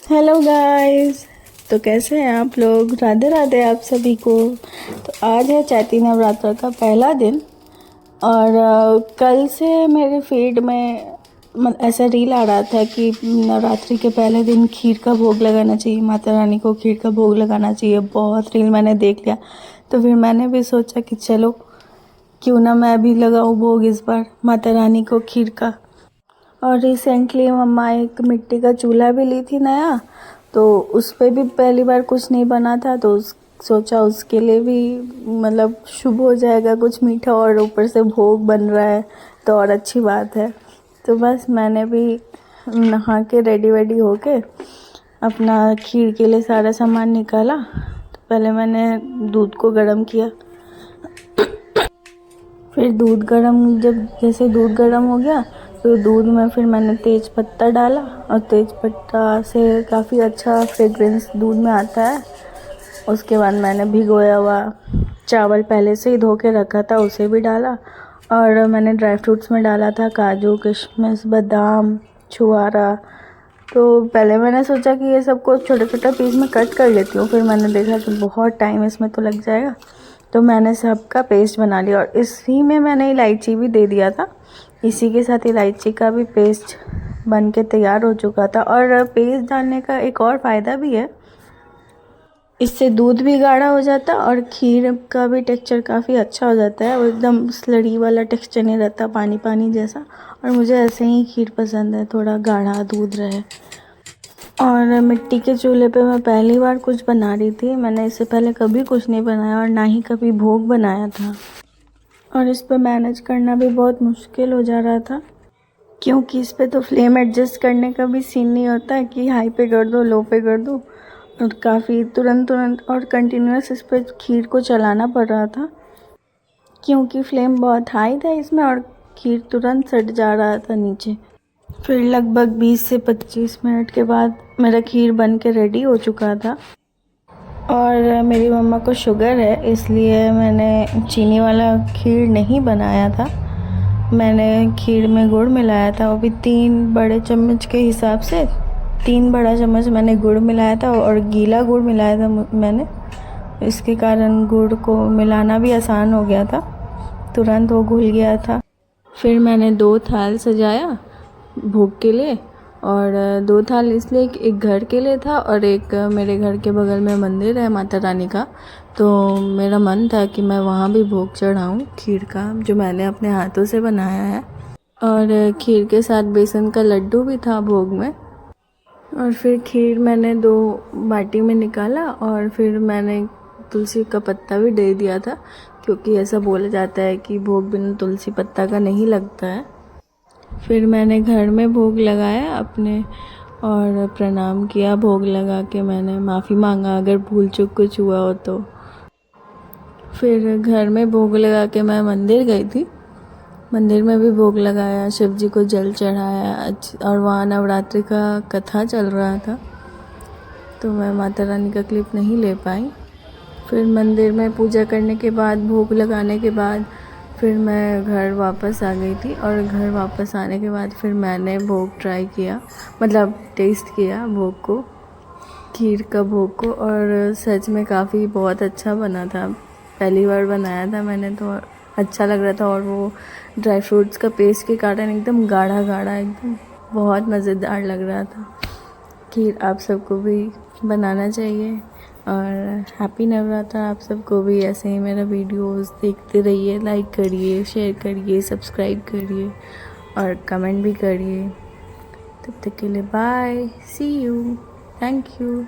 Hello guys. तो कैसे हैं आप लोग? राधे राधे आप सभी को। तो आज है चैती नवरात्र का पहला दिन और कल से मेरे फीड में ऐसा रील आ रहा था कि नवरात्रि के पहले दिन खीर का भोग लगाना चाहिए, माता रानी को खीर का भोग लगाना चाहिए। बहुत रील मैंने देख लिया, तो फिर मैंने भी सोचा कि चलो क्यों ना मैं भी लगाऊँ भोग इस बार माता रानी को खीर का। और रिसेंटली मम्मा एक मिट्टी का चूल्हा भी ली थी नया, तो उस पर भी पहली बार कुछ नहीं बना था, तो सोचा उसके लिए भी मतलब शुभ हो जाएगा, कुछ मीठा और ऊपर से भोग बन रहा है तो और अच्छी बात है। तो बस मैंने भी नहा के रेडी वेडी होके अपना खीर के लिए सारा सामान निकाला। तो पहले मैंने दूध को गर्म किया, फिर दूध गर्म जैसे दूध गर्म हो गया तो दूध में फिर मैंने तेज पत्ता डाला, और तेज पत्ता से काफ़ी अच्छा फ्रेग्रेंस दूध में आता है। उसके बाद मैंने भिगोया हुआ चावल पहले से ही धो के रखा था, उसे भी डाला। और मैंने ड्राई फ्रूट्स में डाला था काजू किशमिश बादाम छुआरा। तो पहले मैंने सोचा कि ये सबको छोटे छोटे पीस में कट कर लेती हूँ, फिर मैंने देखा कि बहुत टाइम इसमें तो लग जाएगा, तो मैंने सबका पेस्ट बना लिया। और इसी में मैंने इलायची भी दे दिया था, इसी के साथ इलायची का भी पेस्ट बन के तैयार हो चुका था। और पेस्ट डालने का एक और फ़ायदा भी है, इससे दूध भी गाढ़ा हो जाता है और खीर का भी टेक्सचर काफ़ी अच्छा हो जाता है। वो एकदम स्लरी वाला टेक्सचर नहीं रहता, पानी पानी जैसा। और मुझे ऐसे ही खीर पसंद है, थोड़ा गाढ़ा दूध रहे। और मिट्टी के चूल्हे पे मैं पहली बार कुछ बना रही थी, मैंने इससे पहले कभी कुछ नहीं बनाया और ना ही कभी भोग बनाया था। और इस पे मैनेज करना भी बहुत मुश्किल हो जा रहा था, क्योंकि इस पे तो फ्लेम एडजस्ट करने का भी सीन नहीं होता कि हाई पे कर दो लो पे कर दो। और काफ़ी तुरंत और कंटिन्यूस इस पे खीर को चलाना पड़ रहा था, क्योंकि फ्लेम बहुत हाई था इसमें और खीर तुरंत सट जा रहा था नीचे। फिर लगभग 20 से 25 मिनट के बाद मेरा खीर बन के रेडी हो चुका था। और मेरी मम्मा को शुगर है, इसलिए मैंने चीनी वाला खीर नहीं बनाया था। मैंने खीर में गुड़ मिलाया था, वो भी 3 बड़े चम्मच के हिसाब से 3 बड़ा चम्मच मैंने गुड़ मिलाया था। और गीला गुड़ मिलाया था मैंने, इसके कारण गुड़ को मिलाना भी आसान हो गया था, तुरंत वो घुल गया था। फिर मैंने 2 थाल सजाया भोग के लिए, और 2 थाल इसलिए एक घर के लिए था और एक मेरे घर के बगल में मंदिर है माता रानी का, तो मेरा मन था कि मैं वहाँ भी भोग चढ़ाऊँ खीर का, जो मैंने अपने हाथों से बनाया है। और खीर के साथ बेसन का लड्डू भी था भोग में। और फिर खीर मैंने 2 बाटी में निकाला, और फिर मैंने तुलसी का पत्ता भी दे दिया था, क्योंकि ऐसा बोला जाता है कि भोग बिना तुलसी पत्ता का नहीं लगता है। फिर मैंने घर में भोग लगाया अपने और प्रणाम किया। भोग लगा के मैंने माफ़ी मांगा अगर भूल चूक कुछ हुआ हो तो। फिर घर में भोग लगा के मैं मंदिर गई थी, मंदिर में भी भोग लगाया, शिव जी को जल चढ़ाया। और वहाँ नवरात्रि का कथा चल रहा था, तो मैं माता रानी का क्लिप नहीं ले पाई। फिर मंदिर में पूजा करने के बाद भोग लगाने के बाद फिर मैं घर वापस आ गई थी। और घर वापस आने के बाद फिर मैंने भोग ट्राई किया, मतलब टेस्ट किया भोग को, खीर का भोग को। और सच में काफ़ी बहुत अच्छा बना था, पहली बार बनाया था मैंने तो अच्छा लग रहा था। और वो ड्राई फ्रूट्स का पेस्ट के कारण एकदम गाढ़ा गाढ़ा, एकदम बहुत मज़ेदार लग रहा था खीर। आप सबको भी बनाना चाहिए। और हैप्पी नवरात्र आप सबको भी। ऐसे ही मेरा वीडियोस देखते रहिए, लाइक करिए, शेयर करिए, सब्सक्राइब करिए और कमेंट भी करिए। तब तक के लिए bye, see you, thank you.